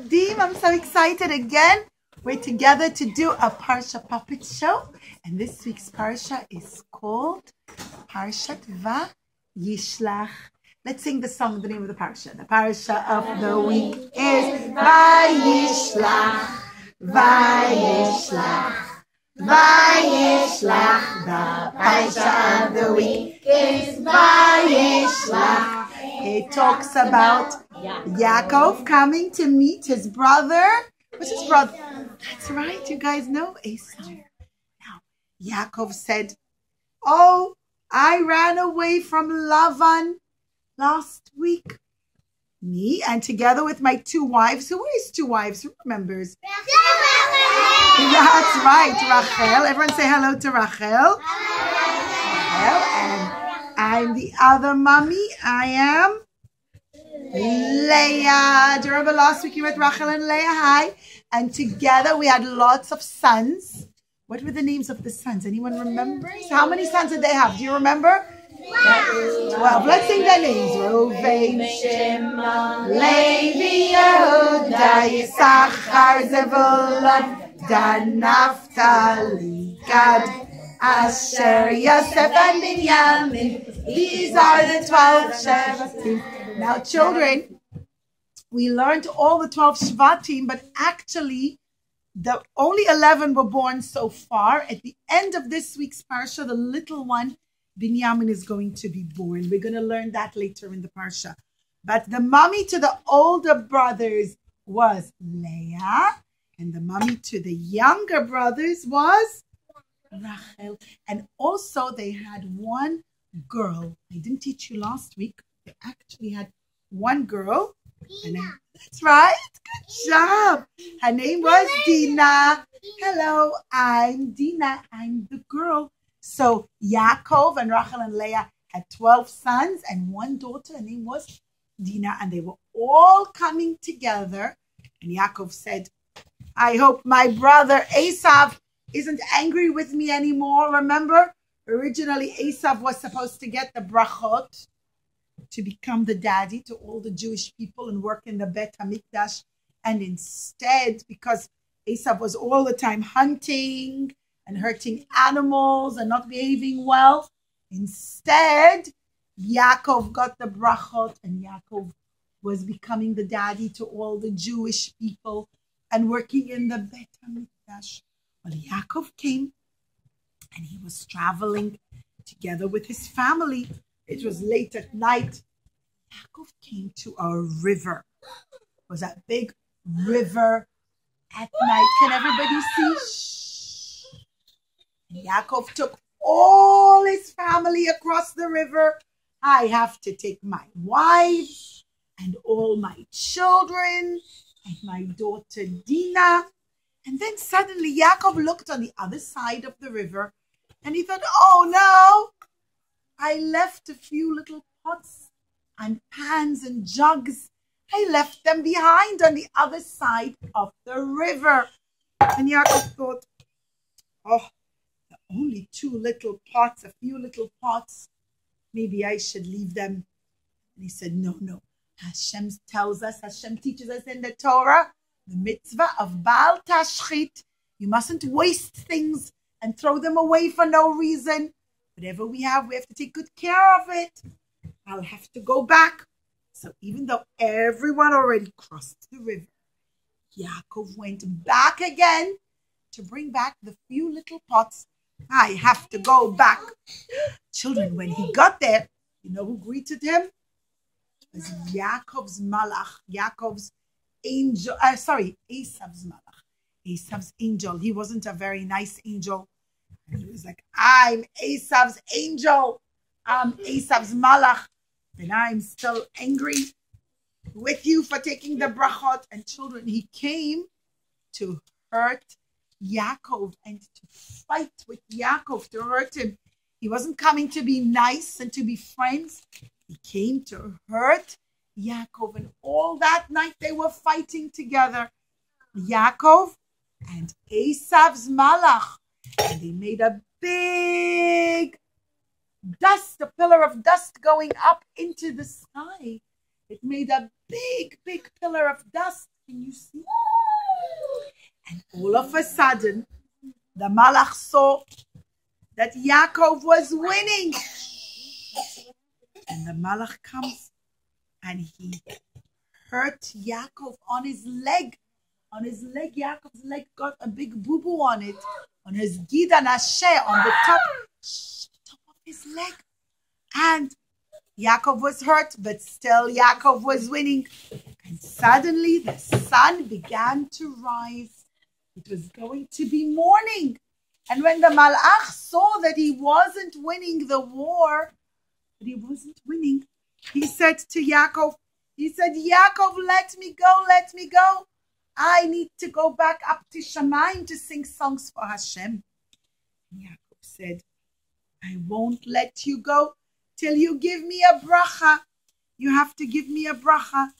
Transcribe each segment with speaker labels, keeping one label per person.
Speaker 1: Avodim. I'm so excited again. We're together to do a Parsha puppet show. And this week's Parsha is called Parshat Vayishlach. Let's sing the song, the name of the Parsha. The Parsha of the week is Vayishlach. Vayishlach. Vayishlach. The Parsha of the week is Vayishlach. It talks about Yaakov coming to meet his brother. What's his brother? That's right, you guys know Esau. Now, Yaakov said, "Oh, I ran away from Lavan last week. Me and together with my two wives." Who are his two wives? Who remembers? That's right, Rachel. Everyone say hello to Rachel. Rachel. And I'm the other mommy. I am Leah. Do you remember last week you met Rachel and Leah? Hi. And together we had lots of sons. What were the names of the sons? Anyone remembers? How many sons did they have? Do you remember? 12. Let's sing their names. Reuven, Shimon, Levi, Yehuda, Yisachar, Zebulun, Dan, Naphtali, Gad, Asher, Yosef, and Binyamin. These are the 12 Shevatim. Now, children, we learned all the 12 Shvatim, but actually, the only 11 were born so far. At the end of this week's Parsha, the little one, Binyamin, is going to be born. We're going to learn that later in the Parsha. But the mommy to the older brothers was Leah, and the mommy to the younger brothers was Rachel. And also, they had one girl. I didn't teach you last week. They actually had one girl. That's right. Good job. Her name was Dina. Hello, I'm Dina. I'm the girl. So Yaakov and Rachel and Leah had 12 sons and one daughter. Her name was Dina. And they were all coming together. And Yaakov said, "I hope my brother Esau isn't angry with me anymore." Remember, originally Esau was supposed to get the brachot to become the daddy to all the Jewish people and work in the Bet HaMikdash. And instead, because Esau was all the time hunting and hurting animals and not behaving well, instead, Yaakov got the brachot, and Yaakov was becoming the daddy to all the Jewish people and working in the Bet HaMikdash. Well, Yaakov came and he was traveling together with his family. It was late at night. Yaakov came to a river. It was a big river at night. Can everybody see? Shh. And Yaakov took all his family across the river. I have to take my wife and all my children and my daughter Dina. And then suddenly Yaakov looked on the other side of the river and he thought, "Oh no, I left a few little pots and pans and jugs. I left them behind on the other side of the river." And Yaakov thought, "Oh, only two little pots, a few little pots. Maybe I should leave them." And he said, No. Hashem tells us, Hashem teaches us in the Torah, the mitzvah of Baal Tashchit. You mustn't waste things and throw them away for no reason. Whatever we have to take good care of it. I'll have to go back. So even though everyone already crossed the river, Yaakov went back again to bring back the few little pots. I have to go back. Children, when he got there, you know who greeted him? It was Yaakov's malach, Yaakov's angel. Esav's malach, Esav's angel. He wasn't a very nice angel. And he was like, "I'm Esav's angel. I'm Esav's malach. And I'm still angry with you for taking the brachot." And children, he came to hurt Yaakov and to fight with Yaakov, to hurt him. He wasn't coming to be nice and to be friends. He came to hurt Yaakov. And all that night they were fighting together. Yaakov and Esav's malach. And they made a big dust, a pillar of dust going up into the sky. It made a big, big pillar of dust. Can you see? And all of a sudden, the Malach saw that Yaakov was winning. And the Malach comes and he hurt Yaakov on his leg. On his leg, Yaakov's leg got a big boo-boo on it. On his Gida Nasheh, on the top of his leg. And Yaakov was hurt, but still Yaakov was winning. And suddenly the sun began to rise. It was going to be morning. And when the Malach saw that he wasn't winning the war, he said to Yaakov, Yaakov, let me go. I need to go back up to Shamayim to sing songs for Hashem. And Yaakov said, I won't let you go till you give me a bracha. You have to give me a bracha.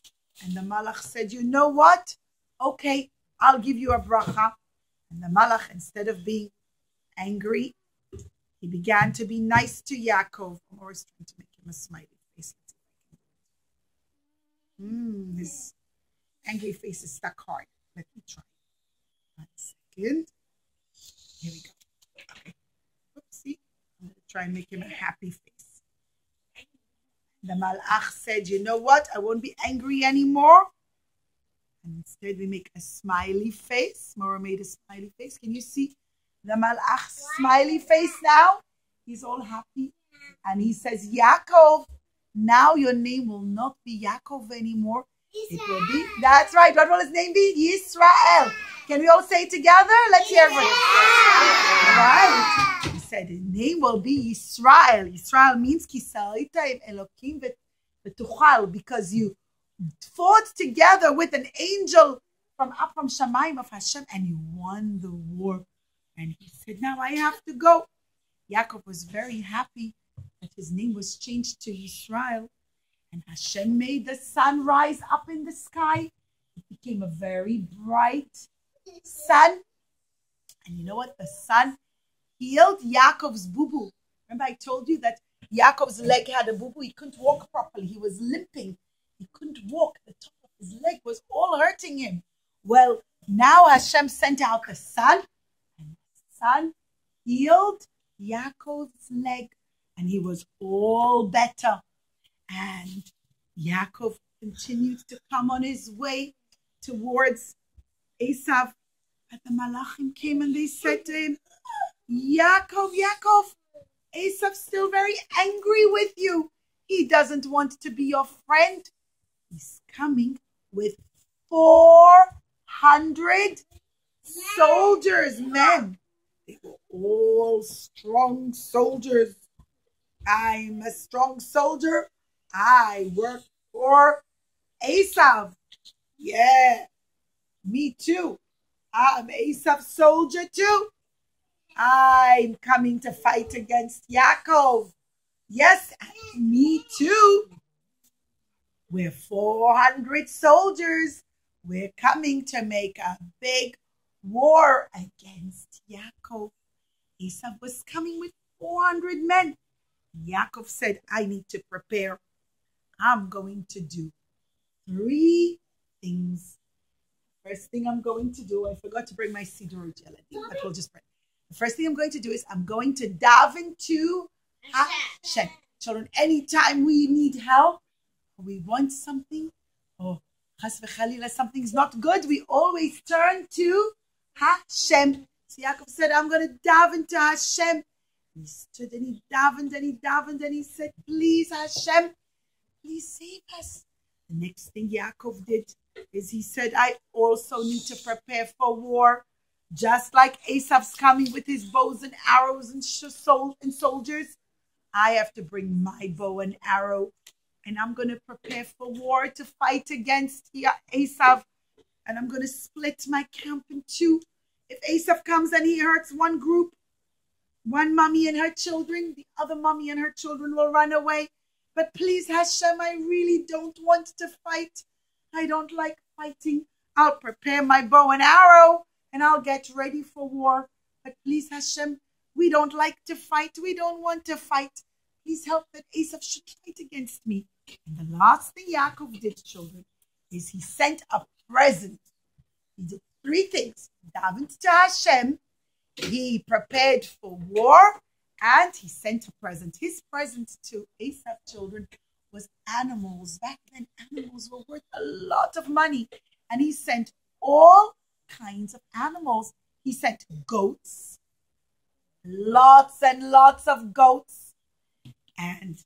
Speaker 1: And the Malach said, you know what? Okay, I'll give you a bracha. And the Malach, instead of being angry, he began to be nice to Yaakov. I'm always trying to make him a smiley face. His angry face is stuck hard. Let me try. 1 second. Here we go. Okay. Oopsie. I'm going to try and make him a happy face. The Malach said, you know what? I won't be angry anymore. And instead we make a smiley face. Mora made a smiley face. Can you see the Malach's smiley face now? He's all happy. And he says, Yaakov, now your name will not be Yaakov anymore. It will be, that's right. What will his name be? Yisrael. Can we all say it together? Let's hear it. Right. He said his name will be Yisrael. Yisrael means Kisarita Elokim v'tuchal, because you fought together with an angel from Shamayim of Hashem and you won the war. And he said, now I have to go. Yaakov was very happy that his name was changed to Yisrael. And Hashem made the sun rise up in the sky. It became a very bright sun. And you know what? The sun healed Yaakov's boo-boo. Remember I told you that Yaakov's leg had a boo-boo. He couldn't walk properly. He was limping. He couldn't walk. The top of his leg was all hurting him. Well, now Hashem sent out the sun. And the sun healed Yaakov's leg. And he was all better. And Yaakov continued to come on his way towards Esav. But the Malachim came and they said to him, Yaakov, Esav's still very angry with you. He doesn't want to be your friend. He's coming with 400 soldiers, men. They were all strong soldiers. I'm a strong soldier. I work for Esav. Yeah, me too. I'm Esav's soldier too. I'm coming to fight against Yaakov. Yes, me too. We're 400 soldiers. We're coming to make a big war against Yaakov. Esav was coming with 400 men. Yaakov said, I need to prepare. I'm going to do 3 things. First thing I'm going to do, I forgot to bring my Siddur jelly, but we'll just pray. The first thing I'm going to do is I'm going to daven to Hashem. Children, anytime we need help, or we want something, or chas v'chalila, something's not good, we always turn to Hashem. So Yaakov said, I'm going to daven to Hashem. He stood and he davened and he davened and he said, please Hashem, please save us. The next thing Yaakov did is he said, I also need to prepare for war. Just like Esav's coming with his bows and arrows and soldiers, I have to bring my bow and arrow. And I'm going to prepare for war to fight against Esav. And I'm going to split my camp in 2. If Esav comes and he hurts one group, one mommy and her children, the other mommy and her children will run away. But please, Hashem, I really don't want to fight. I don't like fighting. I'll prepare my bow and arrow and I'll get ready for war. But please, Hashem, we don't like to fight. We don't want to fight. Please help that Esav should fight against me. And the last thing Yaakov did, children, is he sent a present. He did 3 things. Davened to Hashem, he prepared for war, and he sent a present. His present to Esav's children was animals. Back then, animals were worth a lot of money. And he sent all kinds of animals. He sent goats, lots and lots of goats. And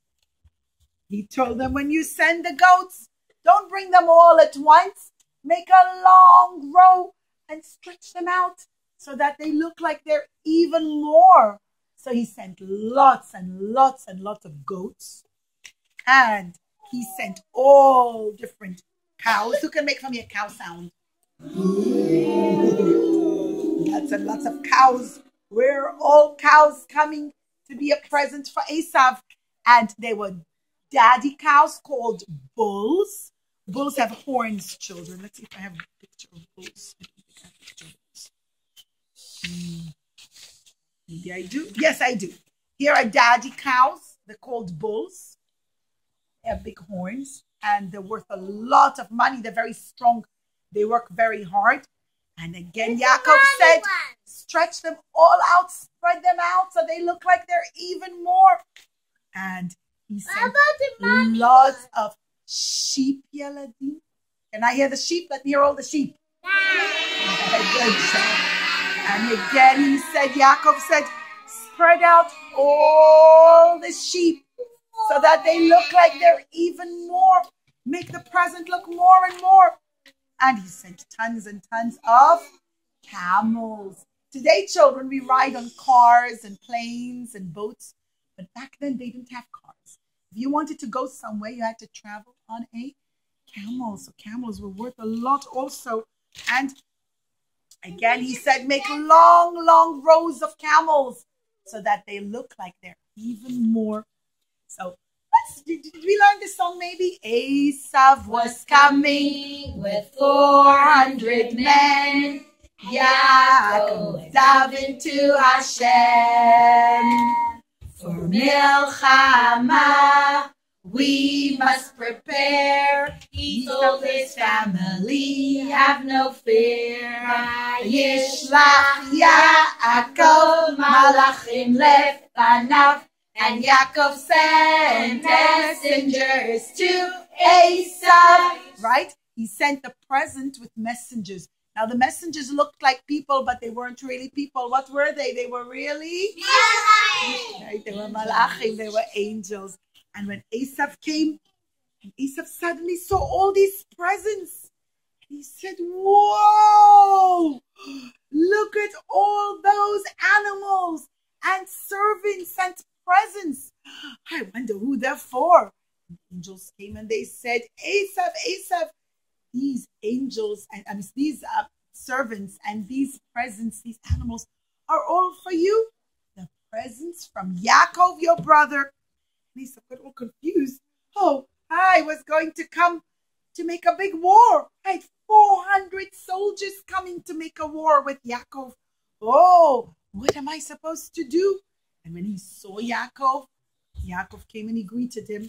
Speaker 1: he told them, when you send the goats, don't bring them all at once. Make a long row and stretch them out so that they look like they're even more. So he sent lots and lots and lots of goats. And he sent all different cows. Who can make for me a cow sound? Lots and lots of cows. We're all cows coming to be a present for Esav. And they were daddy cows called bulls. Bulls have horns, children. Let's see if I have a picture of bulls. Maybe I do. Yes, I do. Here are daddy cows. They're called bulls. They have big horns, and they're worth a lot of money. They're very strong. They work very hard. And again, Yaakov said, stretch them all out, spread them out so they look like they're even more. And he sent lots of sheep, Yeladim. Can I hear the sheep? Let me hear all the sheep. And again, he said, Yaakov said, spread out all the sheep so that they look like they're even more. Make the present look more and more. And he sent tons and tons of camels. Today, children, we ride on cars and planes and boats. But back then, they didn't have cars. If you wanted to go somewhere, you had to travel on a camel. So camels were worth a lot also. And again, he said, make long, long rows of camels so that they look like they're even more. So did we learn this song maybe? Esav was coming with 400 men. Yaakov davened to Hashem. For Milchama we must prepare. He told his family, have no fear. Vayishlach Yaakov malachim lefanav. And Yaakov sent messengers to Esav. Right? He sent the present with messengers. Now the messengers looked like people, but they weren't really people. What were they? They were really? Right? They were malachim. They were angels. And when Esav came, and Esav suddenly saw all these presents. He said, whoa, look at all those animals and servants and presents. I wonder who they're for. The angels came and they said, Esav, Esav, these angels and these servants and these presents, these animals are all for you. The presents from Yaakov, your brother. And Esav got all confused. Oh, I was going to come to make a big war. I had 400 soldiers coming to make a war with Yaakov. Oh, what am I supposed to do? And when he saw Yaakov, Yaakov came and he greeted him.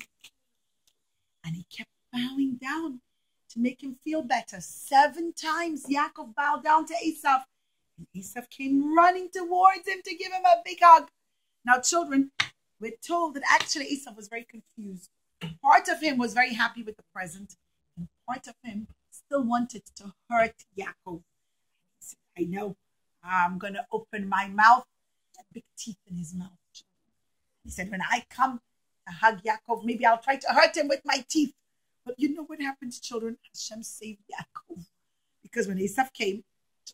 Speaker 1: And he kept bowing down to make him feel better. 7 times Yaakov bowed down to Esav. And Esav came running towards him to give him a big hug. Now, children, we're told that actually Esav was very confused. Part of him was very happy with the present. And part of him still wanted to hurt Yaakov. He said, I know, I'm going to open my mouth. Big teeth in his mouth. He said, when I come to hug Yaakov, maybe I'll try to hurt him with my teeth. But you know what happened, children? Hashem saved Yaakov. Because when Esav came,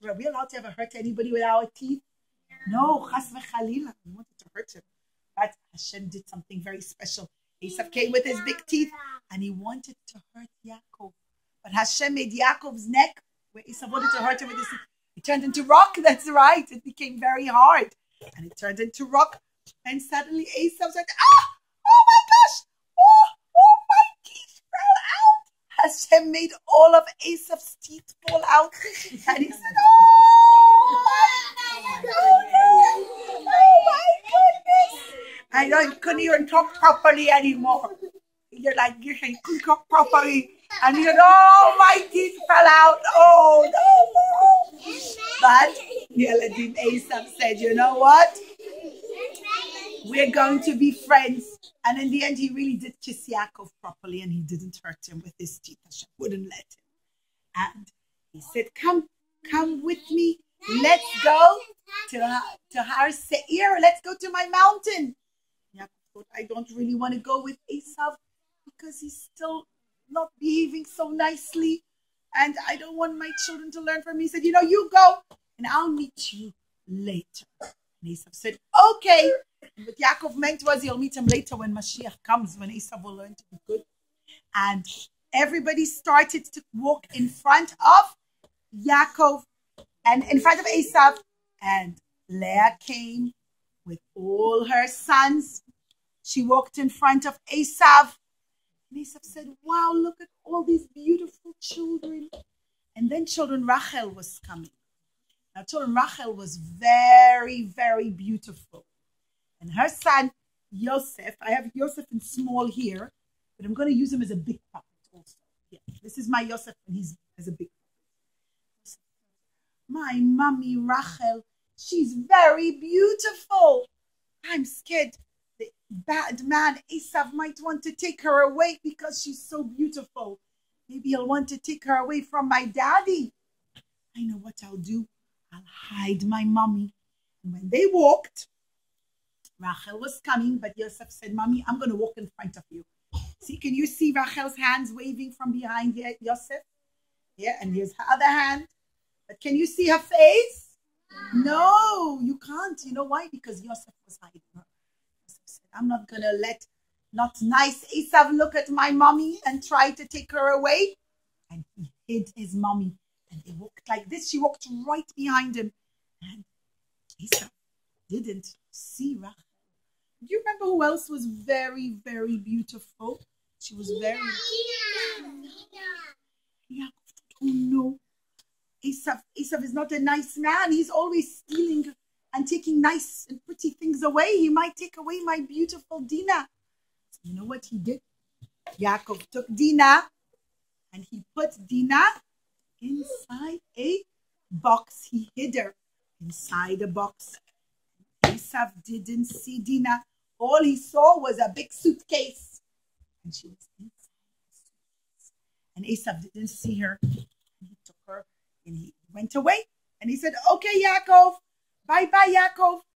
Speaker 1: were we allowed to ever hurt anybody with our teeth? No, chas v'chalila. We wanted to hurt him. But Hashem did something very special. Esav came with his big teeth and he wanted to hurt Yaakov. But Hashem made Yaakov's neck, where Esav wanted to hurt him with his teeth, it turned into rock. That's right. It became very hard. And it turned into rock. And suddenly Esav said, oh my gosh, oh, my teeth fell out. Hashem made all of Esav's teeth fall out. And he said, oh my goodness. I couldn't even talk properly anymore. You're like, you couldn't talk properly. And he said, oh, my teeth fell out. Oh, no. But Yeladim Esav said, you know what? We're going to be friends. And in the end, he really did kiss Yaakov properly, and he didn't hurt him with his teeth. Hashem wouldn't let him. And he said, come with me. Let's go to Har Seir. Let's go to my mountain. Yaakov thought, I don't really want to go with Esav because he's still not behaving so nicely. And I don't want my children to learn from me. He said, you go and I'll meet you later. And Esav said, okay. And what Yaakov meant was he'll meet him later when Mashiach comes, when Esav will learn to be good. And everybody started to walk in front of Yaakov and in front of Esav. And Leah came with all her sons. She walked in front of Esav. And Esav said, wow, look at all these beautiful children. And then children Rachel was coming. Now children Rachel was very, very beautiful. And her son, Yosef, I have Yosef in small here, but I'm going to use him as a big puppet also. Yeah, this is my Yosef, and he's as a big puppet. My mommy, Rachel, she's very beautiful. I'm scared the bad man, Esav, might want to take her away because she's so beautiful. Maybe he'll want to take her away from my daddy. I know what I'll do. I'll hide my mommy. And when they walked, Rachel was coming, but Yosef said, Mommy, I'm going to walk in front of you. See, can you see Rachel's hands waving from behind Yosef? Yeah, and here's her other hand. But can you see her face? No, you can't. You know why? Because Yosef was hiding her. Yosef said, I'm not going to let not nice Esav look at my mommy and try to take her away. And he hid his mommy. And they walked like this. She walked right behind him. And Esav didn't see Rachel. Do you remember who else was very, very beautiful? She was very... Yeah. Oh no. Esav is not a nice man. He's always stealing and taking nice and pretty things away. He might take away my beautiful Dinah. So you know what he did? Yaakov took Dinah and he put Dinah inside a box. He hid her inside a box. Esav didn't see Dinah. All he saw was a big suitcase. And she was inside the suitcase. And Esav didn't see her. And he took her and he went away. And he said, okay, Yaakov. Bye-bye, Yaakov.